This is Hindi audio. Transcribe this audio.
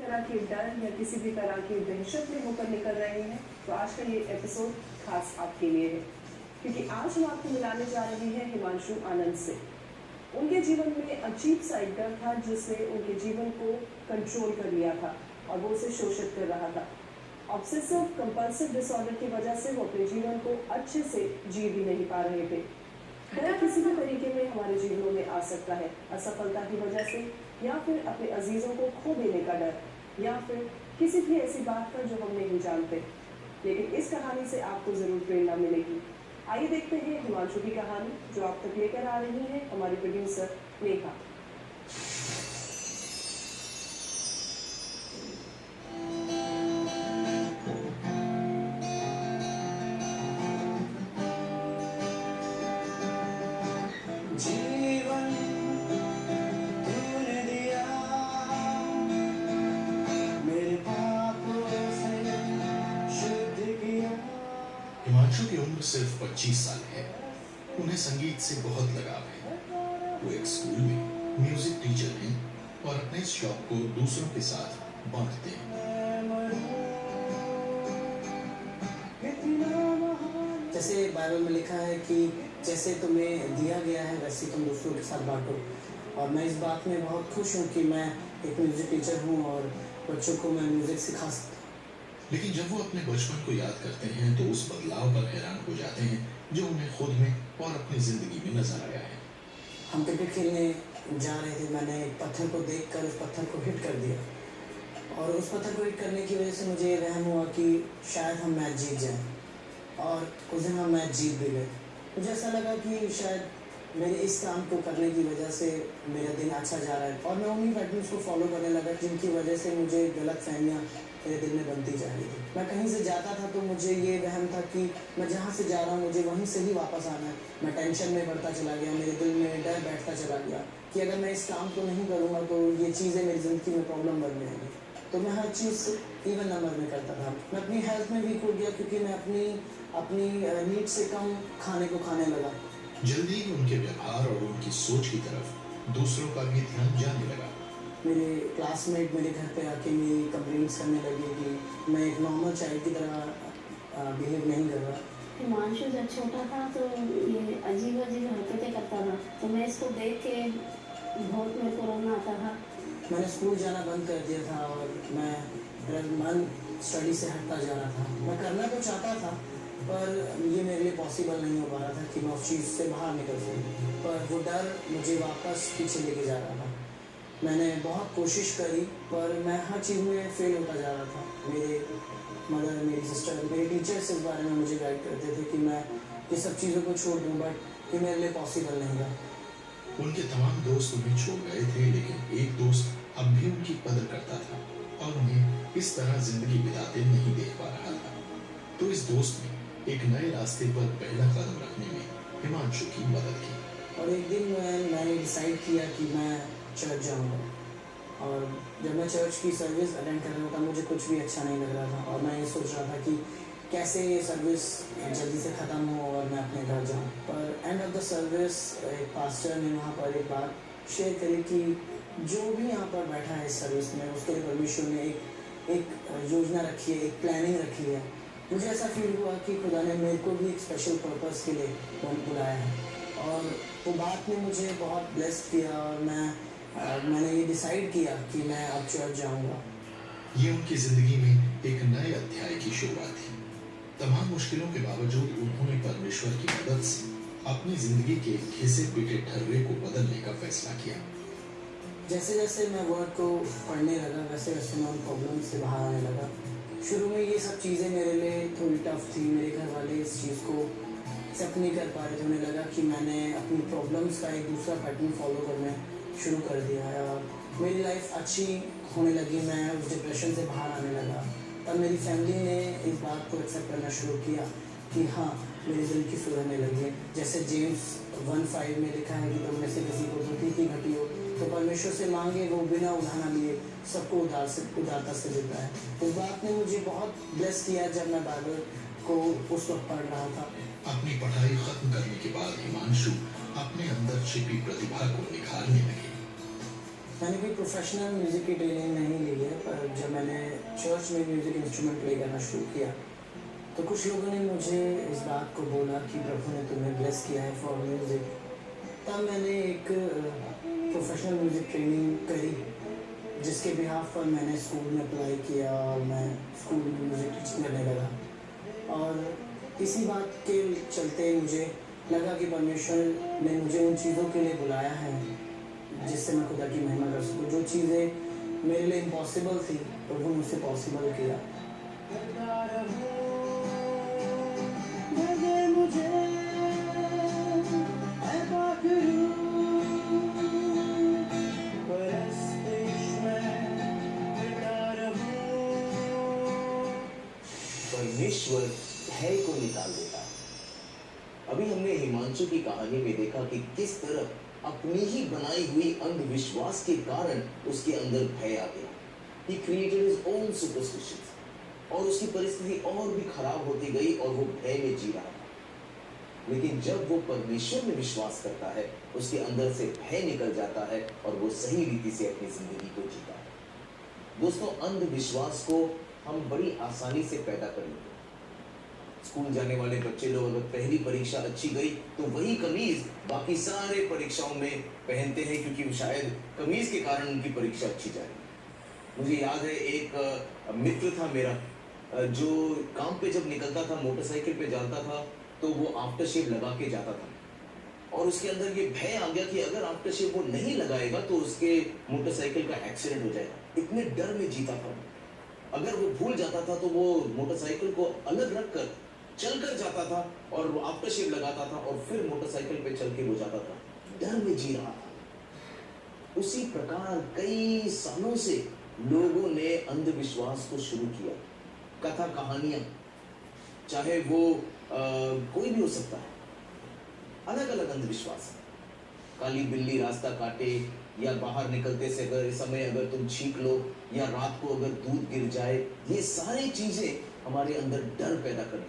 यात्रा के डर या किसी भी तरह की दहशत में होकर निकल रहे हैं तो आज का ये एपिसोड खास आपके लिए है, क्योंकि आज हम आपको मिलाने जा रहे हैं हिमांशु आनंद से। उनके जीवन में अजीब सा एक डर था जिसने उनके जीवन को कंट्रोल कर लिया था और वो उसे शोषित कर रहा था। ऑब्सेसिव कंपल्सिव डिसऑर्डर की वजह से वो अपने जीवन को अच्छे से जी भी नहीं पा रहे थे। डर किसी भी तरीके में हमारे जीवनों में आ सकता है, असफलता की वजह से, या फिर अपने अजीजों को खो देने का डर, या फिर किसी भी ऐसी बात का जो हम नहीं जानते। लेकिन इस कहानी से आपको जरूर प्रेरणा मिलेगी। आइए देखते हैं हिमांशु की कहानी, जो आप तक लेकर आ रही है हमारी प्रोड्यूसर नेहा। हिमांशु की उम्र सिर्फ 25 साल है। उन्हें संगीत से बहुत लगाव है। वो एक स्कूल में म्यूजिक टीचर हैं और अपने इस शौक को दूसरों के साथ बांटते हैं। जैसे बाइबल में लिखा है कि जैसे तुम्हें दिया गया है वैसे तुम दूसरों के साथ बांटो, और मैं इस बात में बहुत खुश हूँ कि मैं एक म्यूजिक टीचर हूँ और बच्चों को मैं म्यूजिक सिखा सकता हूँ। लेकिन जब वो अपने बचपन को याद करते हैं तो उस बदलाव पर हैरान हो जाते हैं जो उन्हें खुद में और अपनी जिंदगी में नजर आया है। हम क्रिकेट खेलने जा रहे थे, मैंने एक पत्थर को देखकर उस पत्थर को हिट कर दिया, और उस पत्थर को हिट करने की वजह से मुझे वहम हुआ कि शायद हम मैच जीत जाएं, और उस दिन हम मैच जीत भी गए। मुझे ऐसा लगा कि शायद मेरे इस काम को करने की वजह से मेरा दिन अच्छा जा रहा है, और मैं उन्हीं पैटर्न्स को फॉलो करने लगा जिनकी वजह से मुझे गलत फहमियाँ मेरे दिल में बनती जा रही थी। मैं कहीं से जाता था तो मुझे ये वहम था कि मैं जहाँ से जा रहा हूँ मुझे वहीं से ही वापस आना है। मैं टेंशन में बढ़ता चला गया, मेरे दिल में डर बैठता चला गया कि अगर मैं इस काम को नहीं करूँगा तो ये चीज़ें मेरी ज़िंदगी में प्रॉब्लम बन जाएंगी। तो मैं हर चीज़ इवन नंबर में करता था। मैं अपनी हेल्थ में वीक हो गया क्योंकि मैं अपनी नीड से कम खाने को खाने लगा। जल्दी ही उनके व्यवहार और उनकी सोच की तरफ दूसरों का भी ध्यान जाने लगा। मेरे क्लासमेट मेरे घर पे आके मेरी कंप्लेंट्स करने लगे कि मैं एक नॉर्मल चाइल्ड की तरह बिहेव नहीं कर रहा। हिमांशु जब छोटा था तो ये अजीब अजीब हरकतें करता था, तो मैं इसको देख के बहुत मेरे को रोना आता था। मैंने स्कूल जाना बंद कर दिया था और मेरा मन स्टडी से हटता जा रहा था। मैं करना तो चाहता था पर ये मेरे लिए पॉसिबल नहीं हो पा रहा था कि मैं उस चीज़ से बाहर निकल सकूँ, पर वो डर मुझे वापस पीछे लेके जा रहा था। मैंने बहुत कोशिश करी पर मैं हर चीज़ में फेल होता जा रहा था। मेरे मदर, मेरी सिस्टर, मेरे टीचर्स इस बारे में मुझे गाइड करते थे कि मैं ये सब चीज़ों को छोड़ दूँ, बट ये मेरे लिए पॉसिबल नहीं था। उनके तमाम दोस्त उन्हें छोड़ गए थे, लेकिन एक दोस्त अब भी उनकी कदर करता था और उन्हें इस तरह जिंदगी बिताते नहीं देख पा रहा था। तो इस दोस्त ने एक नए रास्ते पर पहला कदम रखने में हिमांशु की मदद की। और एक दिन मैंने डिसाइड किया कि मैं चर्च जाऊँगा, और जब मैं चर्च की सर्विस अटेंड कर रहा था मुझे कुछ भी अच्छा नहीं लग रहा था, और मैं ये सोच रहा था कि कैसे ये सर्विस जल्दी से ख़त्म हो और मैं अपने घर जाऊँ। पर एंड ऑफ द सर्विस एक पास्टर ने वहाँ पर एक बात शेयर करी कि जो भी यहाँ पर बैठा है इस सर्विस में उसके लिए परमेश्वर ने एक योजना रखी है, एक प्लानिंग रखी है। मुझे ऐसा फील हुआ कि खुदा ने मेरे को भी एक स्पेशल पर्पस के लिए बुलाया है, और वो बात ने मुझे बहुत ब्लेस किया, और मैंने ये डिसाइड किया कि मैं अब चर्च जाऊँगा। ये उनकी जिंदगी में एक नए अध्याय की शुरुआत थी। तमाम मुश्किलों के बावजूद उन्होंने परमेश्वर की मदद से अपनी जिंदगी के घिसे पीटे ढर्रे को बदलने का फैसला किया। जैसे जैसे मैं वर्ड को पढ़ने लगा वैसे वैसे मैं उन प्रॉब्लम से बाहर आने लगा। शुरू में ये सब चीज़ें मेरे लिए थोड़ी टफ थी। मेरे घर वाले इस चीज़ को एक्सेप्ट नहीं कर पा रहे थे। उन्हें लगा कि मैंने अपनी प्रॉब्लम्स का एक दूसरा पैटर्न फॉलो करना शुरू कर दिया है, और मेरी लाइफ अच्छी होने लगी। मैं उस डिप्रेशन से बाहर आने लगा। तब मेरी फैमिली ने इस बात को एक्सेप्ट करना शुरू किया कि हाँ, मेरी ज़िंदगी सुधरने लगी है। जैसे जेम्स 1:5 में लिखा है कि तुम में से किसी को दुखी की घटी हो तो परमेश्वर से मांगे, वो बिना उधार लिए सबको उदारता से देता है। इस बात ने मुझे बहुत ब्लेस किया जब मैं बाइबल को उस वक्त पढ़ रहा था। अपनी पढ़ाई खत्म करने के बाद हिमांशु अपने अंदर छिपी प्रतिभा को निखारने लगे। मैंने कोई प्रोफेशनल म्यूज़िक की ट्रेनिंग नहीं ली है, पर जब चर्च में म्यूज़िक इंस्ट्रूमेंट प्ले करना शुरू किया तो कुछ लोगों ने मुझे इस बात को बोला कि प्रभु ने तुम्हें ब्लेस किया है फॉर म्यूज़िक। तब मैंने एक प्रोफेशनल म्यूज़िक ट्रेनिंग करी जिसके बिहाफ पर मैंने स्कूल में अप्लाई किया और मैं स्कूल में म्यूज़िक टीचिंग करने लगा। और इसी बात के चलते मुझे लगा कि परमेश्वर ने मुझे उन चीज़ों के लिए बुलाया है जिससे मैं खुदा की महिमा कर सकूँ। जो चीज़ें मेरे लिए इम्पॉसिबल थी प्रभु ने उसे पॉसिबल किया। परमेश्वर भय को निकाल देता है। अभी हमने हिमांशु की कहानी में देखा कि किस तरह अपनी ही बनाई हुई अंधविश्वास के कारण उसके अंदर भय आ गया। He created his own superstitions और उसकी परिस्थिति और भी खराब होती गई और वो भय में जी रहा था। लेकिन जब वो परमेश्वर में विश्वास करता है उसके अंदर से भय निकल जाता है और वो सही रीति से अपनी जिंदगी को जीता है। दोस्तों, अंधविश्वास को हम बड़ी आसानी से पैदा कर लेते हैं। स्कूल जाने वाले बच्चे लोग अगर पहली परीक्षा अच्छी गई तो वही कमीज बाकी सारे परीक्षाओं में पहनते हैं क्योंकि शायद कमीज के कारण उनकी परीक्षा अच्छी जाए। मुझे याद है एक मित्र था मेरा जो काम पे जब निकलता था मोटरसाइकिल पे जाता था तो वो आफ्टर शेव लगा के जाता था और उसके अंदर ये भय आ गया कि अगर आफ्टर शेव वो नहीं लगाएगा तो उसके मोटरसाइकिल का एक्सीडेंट हो जाएगा। इतने डर में जीता था। अगर वो भूल जाता था तो वो मोटरसाइकिल को अलग रख कर चल कर जाता था और वो आफ्टर शेव लगाता था और फिर मोटरसाइकिल पे चल के वो जाता था। डर में जी रहा था। उसी प्रकार कई सालों से लोगों ने अंधविश्वास को शुरू किया। कथा कहानियां, चाहे वो कोई भी हो सकता है, अलग अलग अंधविश्वास है। काली बिल्ली रास्ता काटे या बाहर निकलते से समय अगर तुम छींक लो या रात को अगर दूध गिर जाए, ये सारी चीजें हमारे अंदर डर पैदा करती हैं।